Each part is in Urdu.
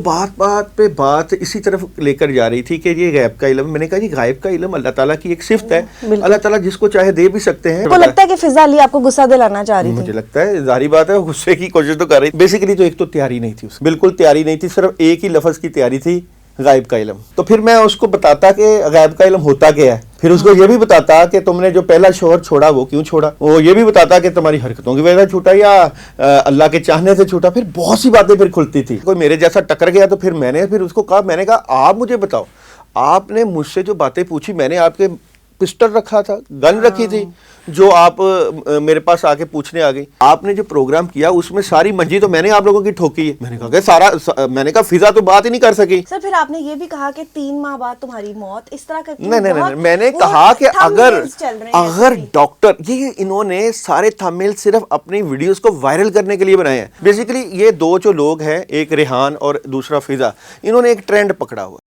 بات بات پہ بات اسی طرف لے کر جا رہی تھی کہ یہ غیب کا علم. میں نے کہا جی غیب کا علم اللہ تعالیٰ کی ایک صفت ہے, اللہ تعالیٰ جس کو چاہے دے بھی سکتے ہیں. کو لگتا ہے کہ فضا علی آپ کو غصہ دلانا چاہ رہی تھی؟ مجھے لگتا ہے ظاہری بات ہے غصے کی کوشش تو کر رہی. بیسیکلی تو ایک تو تیاری نہیں تھی, بالکل تیاری نہیں تھی, صرف ایک ہی لفظ کی تیاری تھی, غائب کا علم. تو پھر میں اس کو بتاتا کہ غائب کا علم ہوتا کیا ہے, پھر اس کو یہ بھی بتاتا کہ تم نے جو پہلا شوہر چھوڑا وہ کیوں چھوڑا, وہ یہ بھی بتاتا کہ تمہاری حرکتوں کی وجہ سے چھوٹا یا اللہ کے چاہنے سے چھوٹا. پھر بہت سی باتیں پھر کھلتی تھی. کوئی میرے جیسا ٹکر گیا تو پھر میں نے پھر اس کو کہا, میں نے کہا آپ مجھے بتاؤ, آپ نے مجھ سے جو باتیں پوچھی, میں نے آپ کے پسٹل رکھا تھا, گن رکھی تھی, جو آپ میرے پاس آ کے پوچھنے آ گئی. آپ نے جو پروگرام کیا اس میں ساری منجی تو میں نے آپ لوگوں کی ٹھوکی ہے. میں نے کہا کہ سارا, میں نے کہا فضا تو بات ہی نہیں کر سکی. سر پھر آپ نے یہ بھی کہا کہ 3 ماہ بعد تمہاری موت, اس طرح کا نہیں, میں نے کہا کہ اگر ڈاکٹر, یہ انہوں نے سارے تھمبنیل صرف اپنی ویڈیوز کو وائرل کرنے کے لیے بنائے ہیں. بیسیکلی یہ دو جو لوگ ہیں, ایک ریحان اور دوسرا فضا, انہوں نے ایک ٹرینڈ پکڑا ہوا.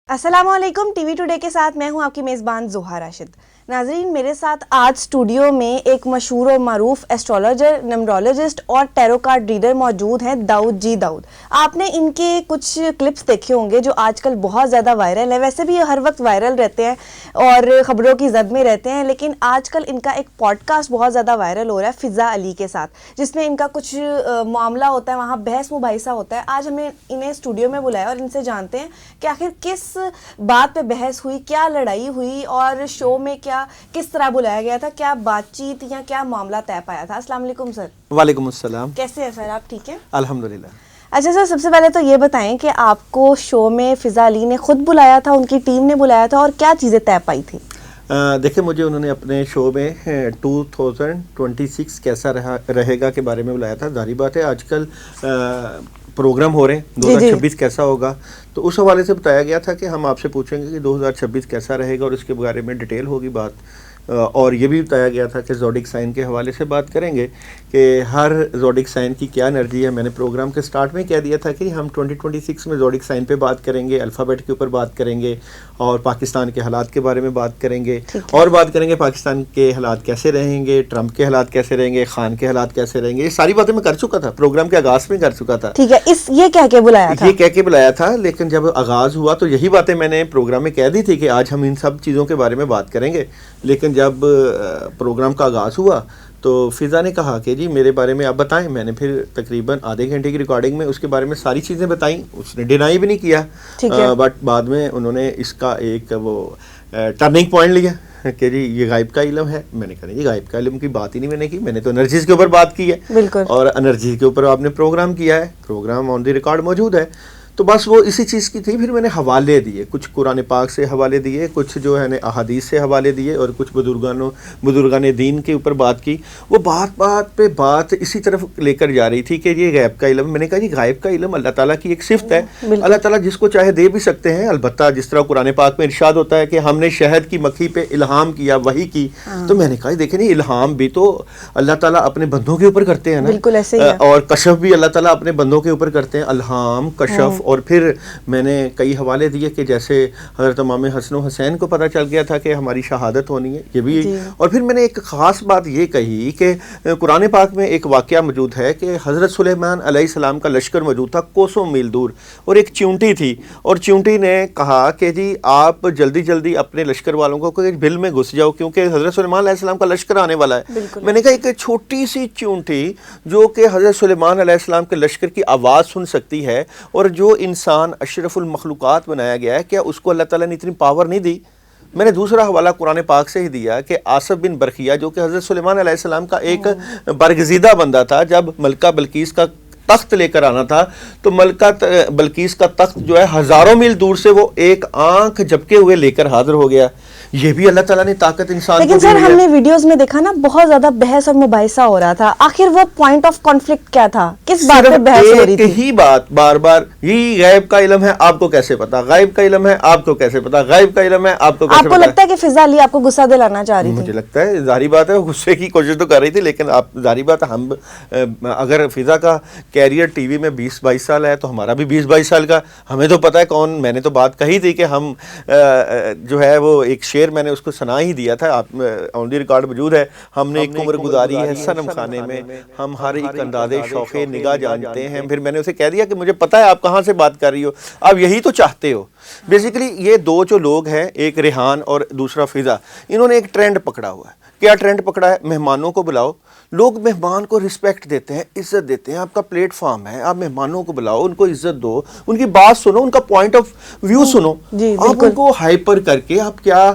السلام علیکم, ٹی وی ٹوڈے کے ساتھ میں ہوں آپ کی میزبان زوہا راشد. ناظرین, میرے ساتھ آج اسٹوڈیو میں ایک مشہور و معروف ایسٹرولوجر, نمرولوجسٹ اور ٹیرو کارڈ ریڈر موجود ہیں, داؤد جی داؤد. آپ نے ان کے کچھ کلپس دیکھے ہوں گے جو آج کل بہت زیادہ وائرل ہے. ویسے بھی یہ ہر وقت وائرل رہتے ہیں اور خبروں کی زد میں رہتے ہیں, لیکن آج کل ان کا ایک پوڈ کاسٹ بہت زیادہ وائرل ہو رہا ہے فضا علی کے ساتھ, جس میں ان کا کچھ معاملہ ہوتا ہے, وہاں بحث مباحثہ ہوتا ہے. آج ہمیں انہیں اسٹوڈیو میں بلایا اور ان سے جانتے ہیں کہ آخر کس بات پہ بحث ہوئی, کیا لڑائی ہوئی اور شو میں کس طرح بلایا گیا تھا, کیا بات چیت یا کیا معاملہ طے پایا تھا. السلام علیکم سر. وعلیکم السلام. کیسے ہیں سر آپ, ٹھیک ہیں؟ الحمدللہ. اچھا سر, سب سے پہلے تو یہ بتائیں کہ آپ کو شو میں فضا علی نے خود بلایا تھا, ان کی ٹیم نے بلایا تھا, اور کیا چیزیں طے پائی تھی؟ دیکھیں, مجھے انہوں نے اپنے شو میں 2026 کیسا رہے گا کے بارے میں بلایا تھا. ظاہری بات ہے آج کل پروگرام ہو رہے ہیں 2026 کیسا ہوگا, تو اس حوالے سے بتایا گیا تھا کہ ہم آپ سے پوچھیں گے کہ 2026 کیسا رہے گا اور اس کے بارے میں ڈیٹیل ہوگی بات. اور یہ بھی بتایا گیا تھا کہ زوڈک سائن کے حوالے سے بات کریں گے کہ ہر زوڈک سائن کی کیا انرجی ہے. میں نے پروگرام کے سٹارٹ میں کہہ دیا تھا کہ ہم 2026 میں زوڈک سائن پہ بات کریں گے, الفابیٹ کے اوپر بات کریں گے, اور پاکستان کے حالات کے بارے میں بات کریں گے, اور بات کریں گے پاکستان کے حالات کیسے رہیں گے, ٹرمپ کے حالات کیسے رہیں گے, خان کے حالات کیسے رہیں گے. یہ ساری باتیں میں کر چکا تھا, پروگرام کے آغاز میں کر چکا تھا. ٹھیک ہے, یہ کہہ کے بلایا تھا, یہ کہہ کے بلایا تھا. لیکن جب آغاز ہوا تو یہی باتیں میں نے پروگرام میں کہہ دی تھی کہ آج ہم ان سب چیزوں کے بارے میں بات کریں گے. لیکن جب پروگرام کا آغاز ہوا تو فضا نے کہا کہ جی میرے بارے میں آپ بتائیں. میں نے پھر تقریباً آدھے گھنٹے کی ریکارڈنگ میں اس کے بارے میں ساری چیزیں بتائیں. اس نے ڈینائی بھی نہیں کیا, بٹ بعد میں انہوں نے اس کا ایک وہ ٹرننگ پوائنٹ لیا کہ جی یہ غائب کا علم ہے. میں نے کہا جی غائب کا علم کی بات ہی نہیں میں نے کی, میں نے تو انرجیز کے اوپر بات کی ہے, اور انرجیز کے اوپر آپ نے پروگرام کیا ہے, پروگرام آن دی ریکارڈ موجود ہے. تو بس وہ اسی چیز کی تھی. پھر میں نے حوالے دیے, کچھ قرآن پاک سے حوالے دیے, کچھ جو ہے نا احادیث سے حوالے دیے, اور کچھ بزرگان دین کے اوپر بات کی. وہ بات بات پہ بات اسی طرف لے کر جا رہی تھی کہ یہ غیب کا علم. میں نے کہا جی غیب کا علم اللہ تعالیٰ کی ایک صفت ہے, اللہ تعالیٰ جس کو چاہے دے بھی سکتے ہیں. البتہ جس طرح قرآن پاک میں ارشاد ہوتا ہے کہ ہم نے شہد کی مکھی پہ الہام کیا, وحی کی, تو میں نے کہا دیکھیں نہیں, الہام بھی تو اللہ تعالیٰ اپنے بندوں کے اوپر کرتے ہیں نا, اور کشف بھی اللہ تعالیٰ اپنے بندوں کے اوپر کرتے ہیں, الہام, کشف. اور پھر میں نے کئی حوالے دیے کہ جیسے حضرت امام حسن و حسین کو پتہ چل گیا تھا کہ ہماری شہادت ہونی ہے, یہ بھی. اور پھر میں نے ایک خاص بات یہ کہی کہ قرآن پاک میں ایک واقعہ موجود ہے کہ حضرت سلیمان علیہ السلام کا لشکر موجود تھا کوسوں میل دور, اور ایک چیونٹی تھی, اور چیونٹی نے کہا کہ جی آپ جلدی جلدی اپنے لشکر والوں کو کہ بل میں گھس جاؤ کیونکہ حضرت سلیمان علیہ السلام کا لشکر آنے والا ہے. میں نے کہا ایک چھوٹی سی چیونٹی جو کہ حضرت سلیمان علیہ السلام کے لشکر کی آواز سن سکتی ہے, اور جو انسان اشرف المخلوقات بنایا گیا ہے, کیا اس کو اللہ تعالیٰ نے اتنی پاور نہیں دی؟ میں نے دوسرا حوالہ قرآن پاک سے ہی دیا کہ آصف بن برخیہ جو کہ حضرت سلیمان علیہ السلام کا ایک برگزیدہ بندہ تھا, جب ملکہ بلقیس کا تخت لے کر آنا تھا تو ملکہ بلقیس کا تخت جو ہے ہزاروں میل دور سے وہ ایک آنکھ جھپکے ہوئے لے کر حاضر ہو گیا. یہ بھی اللہ تعالیٰ نے طاقت انسان کو دی ہے. لیکن سر ہم نے ویڈیوز میں دیکھا نا بہت زیادہ بحث اور مباحثہ ہو رہا تھا, آخر وہ پوائنٹ آف کانفلکٹ کیا تھا, کس بات پہ بحث ہو رہی تھی؟ ایک ہی بات بار بار, یہ غیب کا علم ہے آپ کو کیسے پتا, غیب کا علم ہے آپ کو کیسے پتا, غیب کا علم ہے آپ کو کیسے پتا. آپ کو لگتا ہے کہ فضا علی آپ کو غصہ دلانا چاہ رہی تھی؟ مجھے لگتا ہے ظاہری بات ہے غصے کی کوشش تو کر رہی تھی, لیکن آپ ظاہری بات ہم اگر فضا کا کیریئر ٹی وی میں 20-22 سال ہے تو ہمارا بھی 20-22 سال کا, ہمیں تو پتا ہے کون. میں نے تو بات کہی تھی کہ ہم جو ہے وہ ایک شعر میں نے اس کو سنا ہی دیا تھا, آپ آن دی ریکارڈ موجود ہے. ہم نے ایک عمر گزاری ہے صنم خانے میں, ہم ہر ایک انداز شوق نگاہ جانتے ہیں. پھر میں نے اسے کہہ دیا کہ مجھے پتا ہے آپ کہاں سے بات کر رہی ہو, آپ یہی تو چاہتے ہو. بیسیکلی یہ دو جو لوگ ہیں, ایک ریحان اور دوسرا فضا, انہوں نے ایک ٹرینڈ پکڑا ہوا ہے. کیا ٹرینڈ پکڑا ہے؟ مہمانوں کو بلاؤ. لوگ مہمان کو رسپیکٹ دیتے ہیں, عزت دیتے ہیں. آپ کا پلیٹ فارم ہے, آپ مہمانوں کو بلاؤ, ان کو عزت دو, ان کی بات سنو, ان کا پوائنٹ آف ویو سنو. آپ ان کو ہائپر کر کے آپ کیا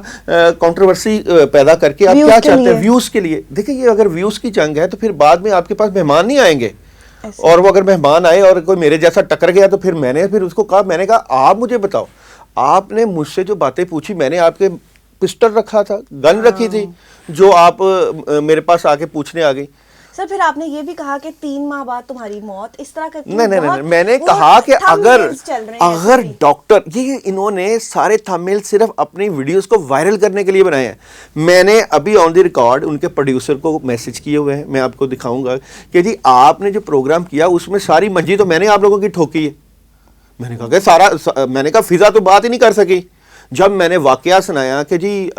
کنٹروورسی پیدا کر کے آپ کیا چاہتے ہیں ویوز کے لیے. دیکھیں یہ اگر ویوز کی جنگ ہے تو پھر بعد میں آپ کے پاس مہمان نہیں آئیں گے. اور وہ اگر مہمان آئے اور کوئی میرے جیسا ٹکر گیا تو پھر میں نے پھر اس کو کہا, میں نے کہا آپ مجھے بتاؤ, آپ نے مجھ سے جو باتیں پوچھی, میں نے آپ کے پسٹل رکھا تھا, گن رکھی تھی, جو آپ میرے پاس آ کے پوچھنے آ گئی. سر پھر آپ نے یہ بھی کہا کہ 3 ماہ بعد تمہاری موت, اس طرح کرتی. نہیں, میں نے کہا کہ اگر ڈاکٹر, یہ انہوں نے سارے تھمبنیل صرف اپنی ویڈیوز کو وائرل کرنے کے لیے بنائے ہیں. میں نے ابھی آن دی ریکارڈ ان کے پروڈیوسر کو میسج کیے ہوئے ہیں, میں آپ کو دکھاؤں گا کہ جی آپ نے جو پروگرام کیا اس میں ساری منجی تو میں نے آپ لوگوں کی ٹھوکی ہے. میں نے کہا کہ سارا, میں نے کہا فضا تو بات ہی نہیں کر سکی. جب میں نے واقعہ سنایا کہ جی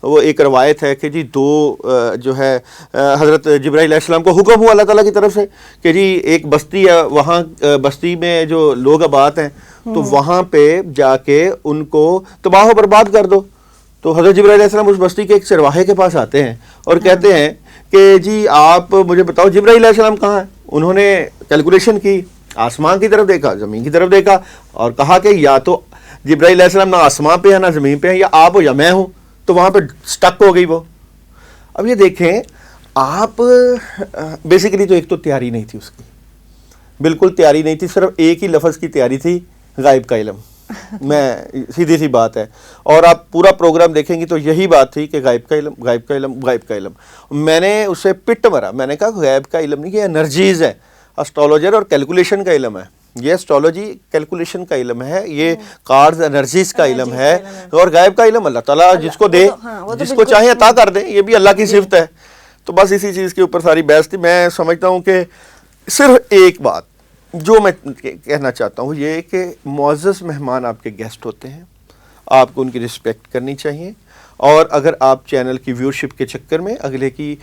وہ ایک روایت ہے کہ جی دو جو ہے حضرت جبرائیل علیہ السلام کو حکم ہوا اللہ تعالیٰ کی طرف سے کہ جی ایک بستی ہے, وہاں بستی میں جو لوگ آباد ہیں تو وہاں پہ جا کے ان کو تباہ و برباد کر دو. تو حضرت جبرائیل علیہ السلام اس بستی کے ایک چرواہے کے پاس آتے ہیں اور کہتے ہیں کہ جی آپ مجھے بتاؤ جبرائیل علیہ السلام کہاں ہیں. انہوں نے کیلکولیشن کی, آسمان کی طرف دیکھا, زمین کی طرف دیکھا, اور کہا کہ یا تو جبرائیل علیہ السلام نہ آسمان پہ ہے نہ زمین پہ ہے, یا آپ ہو یا میں ہوں. تو وہاں پہ سٹک ہو گئی وہ. اب یہ دیکھیں آپ, بیسیکلی تو ایک تو تیاری نہیں تھی اس کی, بالکل تیاری نہیں تھی, صرف ایک ہی لفظ کی تیاری تھی, غائب کا علم. میں سیدھی سی بات ہے, اور آپ پورا پروگرام دیکھیں گی تو یہی بات تھی کہ غائب کا علم, غائب کا علم, غائب کا علم. میں نے اسے پٹ مرا, میں نے کہا غائب کا علم نہیں, یہ انرجیز ہے, اسٹرولوجر اور کیلکولیشن کا علم ہے. یہ اسٹرولوجی کیلکولیشن کا علم ہے, یہ کارڈز انرجیز کا علم ہے, اور غائب کا علم اللہ تعالیٰ جس کو دے, جس کو چاہے عطا کر دے, یہ بھی اللہ کی صفت ہے. تو بس اسی چیز کے اوپر ساری بحث تھی. میں سمجھتا ہوں کہ صرف ایک بات جو میں کہنا چاہتا ہوں یہ کہ معزز مہمان آپ کے گیسٹ ہوتے ہیں, آپ کو ان کی رسپیکٹ کرنی چاہیے. اور اگر آپ چینل کی ویورشپ کے چکر میں اگلے کی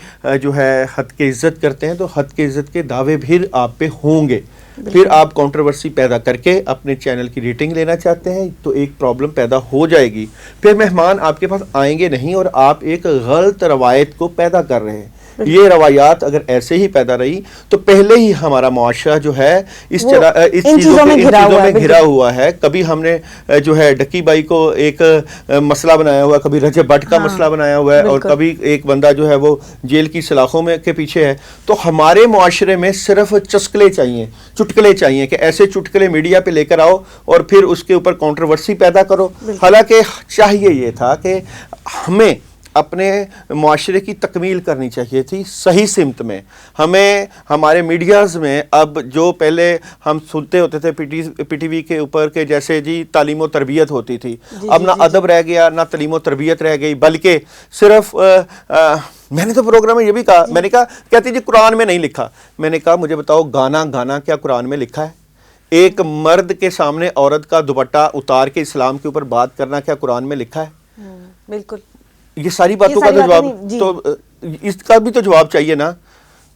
جو ہے حد کی عزت کرتے ہیں تو حد کی عزت کے دعوے بھی آپ پہ ہوں گے. پھر آپ کنٹروورسی پیدا کر کے اپنے چینل کی ریٹنگ لینا چاہتے ہیں تو ایک پرابلم پیدا ہو جائے گی. پھر مہمان آپ کے پاس آئیں گے نہیں, اور آپ ایک غلط روایت کو پیدا کر رہے ہیں. یہ روایات اگر ایسے ہی پیدا رہی تو پہلے ہی ہمارا معاشرہ جو ہے اس چیزوں میں گھرا ہوا ہے. کبھی ہم نے جو ہے ڈکی بائی کو ایک مسئلہ بنایا ہوا ہے, کبھی رجب بٹ کا مسئلہ بنایا ہوا ہے, اور کبھی ایک بندہ جو ہے وہ جیل کی سلاخوں میں کے پیچھے ہے. تو ہمارے معاشرے میں صرف چسکلے چاہیے, چٹکلے چاہیے کہ ایسے چٹکلے میڈیا پہ لے کر آؤ اور پھر اس کے اوپر کنٹروورسی پیدا کرو. حالانکہ چاہیے یہ تھا کہ ہمیں اپنے معاشرے کی تکمیل کرنی چاہیے تھی صحیح سمت میں. ہمیں ہمارے میڈیاز میں اب جو پہلے ہم سنتے ہوتے تھے پی ٹی وی کے اوپر کہ جیسے جی تعلیم و تربیت ہوتی تھی, اب نہ ادب رہ گیا نہ تعلیم و تربیت رہ گئی, بلکہ صرف میں نے تو پروگرام میں یہ بھی کہا, میں نے کہا کہتی جی قرآن میں نہیں لکھا. میں نے کہا مجھے بتاؤ گانا کیا قرآن میں لکھا ہے؟ ایک مرد کے سامنے عورت کا دوپٹہ اتار کے اسلام کے اوپر بات کرنا کیا قرآن میں لکھا ہے؟ بالکل. یہ ساری باتوں کا جواب تو اس کا بھی تو جواب چاہیے نا.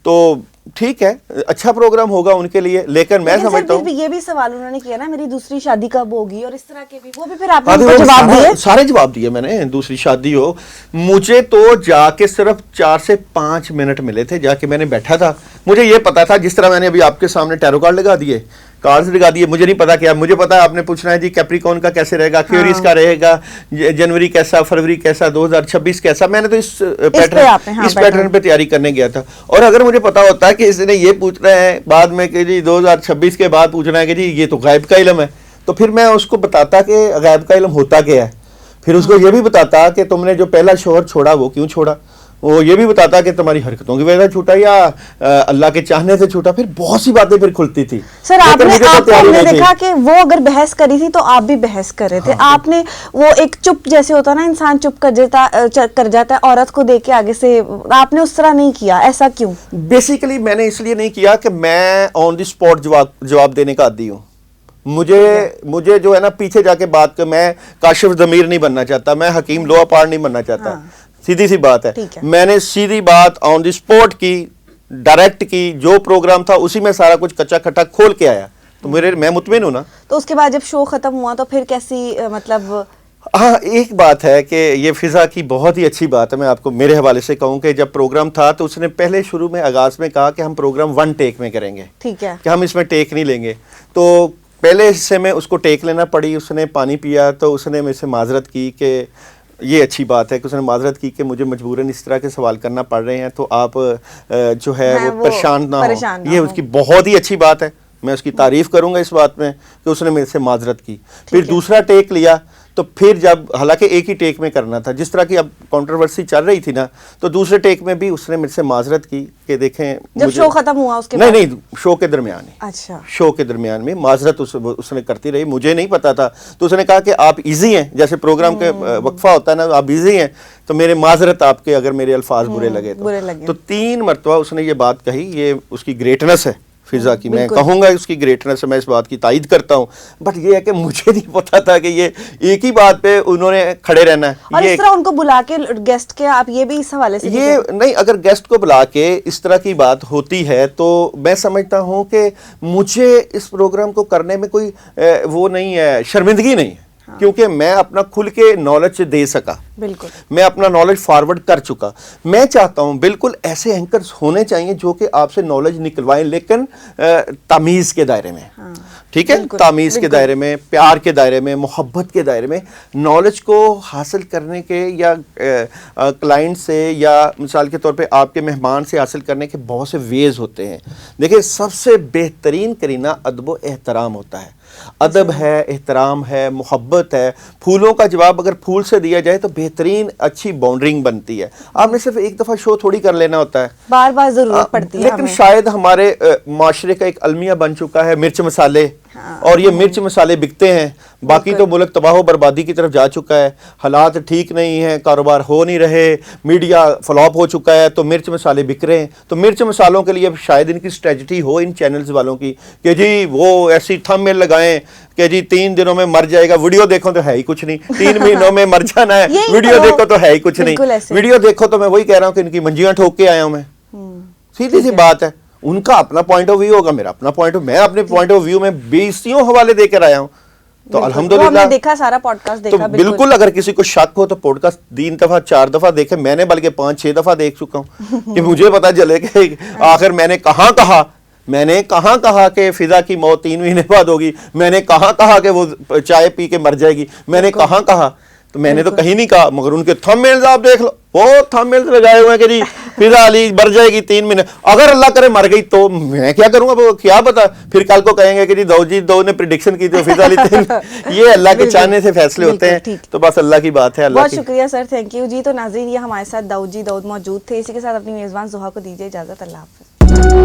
تو ٹھیک ہے, اچھا پروگرام ہوگا ان کے لیے, لیکن میں سمجھتا ہوں یہ بھی سوال انہوں نے کیا نا میری دوسری شادی کب ہوگی, اور اس طرح کے بھی وہ بھی پھر آپ نے جواب دیے, سارے جواب دیے میں نے. دوسری شادی ہو, مجھے تو جا کے صرف 4 سے 5 منٹ ملے تھے, جا کے میں نے بیٹھا تھا. مجھے یہ پتا تھا جس طرح میں نے ابھی آپ کے سامنے ٹیرو کارڈ لگا دیے, کارڈز لگا دیے, مجھے نہیں پتا کیا, مجھے پتا آپ نے پوچھنا ہے جی کیپریکون کا کیسے رہے گا, کیوریس کا رہے گا, جنوری کیسا, فروری کیسا, 2026 کیسا. میں نے تو اس پیٹرن پہ تیاری کرنے گیا تھا. اور اگر مجھے پتا ہوتا ہے کہ اس نے یہ پوچھ رہے ہیں بعد میں کہ جی 2026 کے بعد پوچھنا ہے کہ جی یہ تو غائب کا علم ہے, تو پھر میں اس کو بتاتا کہ غائب کا علم ہوتا کیا ہے. پھر اس کو یہ بھی بتاتا کہ تم نے جو پہلا شوہر چھوڑا وہ کیوں چھوڑا, وہ یہ بھی بتاتا کہ تمہاری حرکتوں کی وجہ سے چھوٹا یا اللہ کے چاہنے سے چھوٹا. پھر بہت سی باتیں پھر کھلتی تھی. سر آپ نے دیکھا کہ وہ اگر بحث کری تھی تو آپ بھی بحث کر رہے تھے. آپ نے وہ ایک چپ جیسے ہوتا نا, انسان چپ کر جاتا ہے عورت کو دیکھ کے آگے سے, آپ نے اس طرح نہیں کیا. ایسا کیوں؟ بیسیکلی میں نے اس لیے نہیں کیا کہ میں آن دی اسپاٹ جواب دینے کا عادی ہوں. مجھے جو ہے نا پیچھے جا کے بات کر، میں کاشف ضمیر نہیں بننا چاہتا، میں حکیم لوہا پار نہیں بننا چاہتا، سیدھی سی بات ہے. میں نے سیدھی بات آن دی اسپوٹ کی، ڈائریکٹ کی، جو پروگرام تھا اسی میں سارا کچھ کچا کھٹا کھول کے آیا، تو میں مطمئن ہوں نا. تو اس کے بعد جب شو ختم ہوا تو پھر کیسی مطلب؟ ہاں ایک بات ہے کہ یہ فضا کی بہت ہی اچھی بات ہے، میں آپ کو میرے حوالے سے کہوں کہ جب پروگرام تھا تو اس نے پہلے شروع میں آغاز میں کہا کہ ہم پروگرام 1 ٹیک میں کریں گے، ٹھیک ہے، کہ ہم اس میں ٹیک نہیں لیں گے. تو پہلے حصے میں اس کو ٹیک لینا پڑی، اس نے پانی پیا تو اس نے میرے سے معذرت کی کہ یہ اچھی بات ہے کہ اس نے معذرت کی کہ مجھے مجبوراً اس طرح کے سوال کرنا پڑ رہے ہیں تو آپ جو ہے وہ پریشان نہ ہوں. یہ اس کی بہت ہی اچھی بات ہے، میں اس کی تعریف کروں گا اس بات میں کہ اس نے میرے سے معذرت کی. پھر دوسرا ٹیک لیا تو پھر جب حالانکہ ایک ہی ٹیک میں کرنا تھا، جس طرح کی اب کانٹروورسی چل رہی تھی نا، تو دوسرے ٹیک میں بھی اس نے میرے سے معذرت کی کہ دیکھیں جب شو ختم ہوا اس کے بعد؟ نہیں شو کے درمیان ہی، اچھا شو کے درمیان میں معذرت اس نے کرتی رہی، مجھے نہیں پتا تھا. تو اس نے کہا کہ آپ ایزی ہیں، جیسے پروگرام کے وقفہ ہوتا ہے نا، آپ ایزی ہیں تو میرے معذرت آپ کے اگر میرے الفاظ برے لگے تو 3 مرتبہ اس نے یہ بات کہی. یہ اس کی گریٹنس ہے فضا کی، میں کہوں گا اس کی گریٹنس ہے، میں اس بات کی تائید کرتا ہوں. بٹ یہ ہے کہ مجھے نہیں پتا تھا کہ یہ ایک ہی بات پہ انہوں نے کھڑے رہنا ہے. اور اس طرح ان کو بلا کے گیسٹ کے، آپ یہ بھی اس حوالے سے یہ نہیں، اگر گیسٹ کو بلا کے اس طرح کی بات ہوتی ہے تو میں سمجھتا ہوں کہ مجھے اس پروگرام کو کرنے میں کوئی وہ نہیں ہے، شرمندگی نہیں ہے، کیونکہ میں اپنا کھل کے نالج دے سکا، بالکل میں اپنا نالج فارورڈ کر چکا. میں چاہتا ہوں بالکل ایسے اینکرز ہونے چاہیے جو کہ آپ سے نالج نکلوائیں، لیکن تمیز کے دائرے میں، ٹھیک ہے، تمیز کے دائرے میں، پیار کے دائرے میں، محبت کے دائرے میں. نالج کو حاصل کرنے کے یا کلائنٹ سے یا مثال کے طور پہ آپ کے مہمان سے حاصل کرنے کے بہت سے ویز ہوتے ہیں. دیکھیں سب سے بہترین کرینہ ادب و احترام ہوتا ہے. ادب ہے، احترام ہے، محبت ہے. پھولوں کا جواب اگر پھول سے دیا جائے تو بہترین اچھی باؤنڈرنگ بنتی ہے. آپ نے صرف ایک دفعہ شو تھوڑی کر لینا ہوتا ہے، بار بار ضرورت پڑتی ہے. لیکن شاید ہمارے معاشرے کا ایک المیہ بن چکا ہے مرچ مسالے، اور یہ مرچ مسالے بکتے ہیں. باقی تو ملک تباہ و بربادی کی طرف جا چکا ہے، حالات ٹھیک نہیں ہیں، کاروبار ہو نہیں رہے، میڈیا فلاپ ہو چکا ہے، تو مرچ مسالے بک رہے ہیں. تو مرچ مسالوں کے لیے شاید ان کی اسٹریٹجی ہو ان چینلز والوں کی کہ جی وہ ایسی تھم میل لگائیں کہ جی 3 دنوں میں مر جائے گا، ویڈیو دیکھو تو ہے ہی کچھ نہیں، 3 مہینوں میں مر جانا ہے، ویڈیو دیکھو تو ہے ہی کچھ نہیں. ویڈیو دیکھو تو میں وہی کہہ رہا ہوں کہ ان کی منجیاں ٹھوک کے آیا ہوں میں. سیدھی سی بات ہے، ان کا اپنا پوائنٹ آف ویو ہوگا، میرا اپنا پوائنٹ آف، میں اپنے پوائنٹ آف ویو میں 20 حوالے دے کر آیا ہوں. تو الحمدللہ دیکھا سارا پوڈ کاسٹ تو دیکھا. بالکل اگر کسی کو شک ہو تو پوڈ کاسٹ 3 دفعہ 4 دفعہ دیکھے، میں نے بلکہ 5-6 دفعہ دیکھ چکا ہوں کہ مجھے پتا چلے کہ آخر میں نے کہاں کہا کہ فضا کی موت 3 مہینے بعد ہوگی، میں نے کہا کہ وہ چائے پی کے مر جائے گی، میں نے کہا تو میں نے تو کہیں نہیں کہا، مگر ان کے تھم میلز آپ دیکھ لو، وہ تھم میلز لگائے ہوئے ہیں کہ جی فضا علی مر جائے گی 3 مہینے. اگر اللہ کرے مر گئی تو میں کیا کروں گا، وہ کیا پتا، پھر کل کو کہیں گے کہ جی دو نے پریڈکشن کی تو فضا علی یہ اللہ کے چاہنے سے فیصلے ہوتے ہیں، تو بس اللہ کی بات ہے. بہت شکریہ سر، تھینک یو جی. تو ناظرین یہ ہمارے ساتھ داؤد موجود تھے. اسی کے ساتھ اپنی میزبان زحا کو دیجیے اجازت. اللہ حافظ.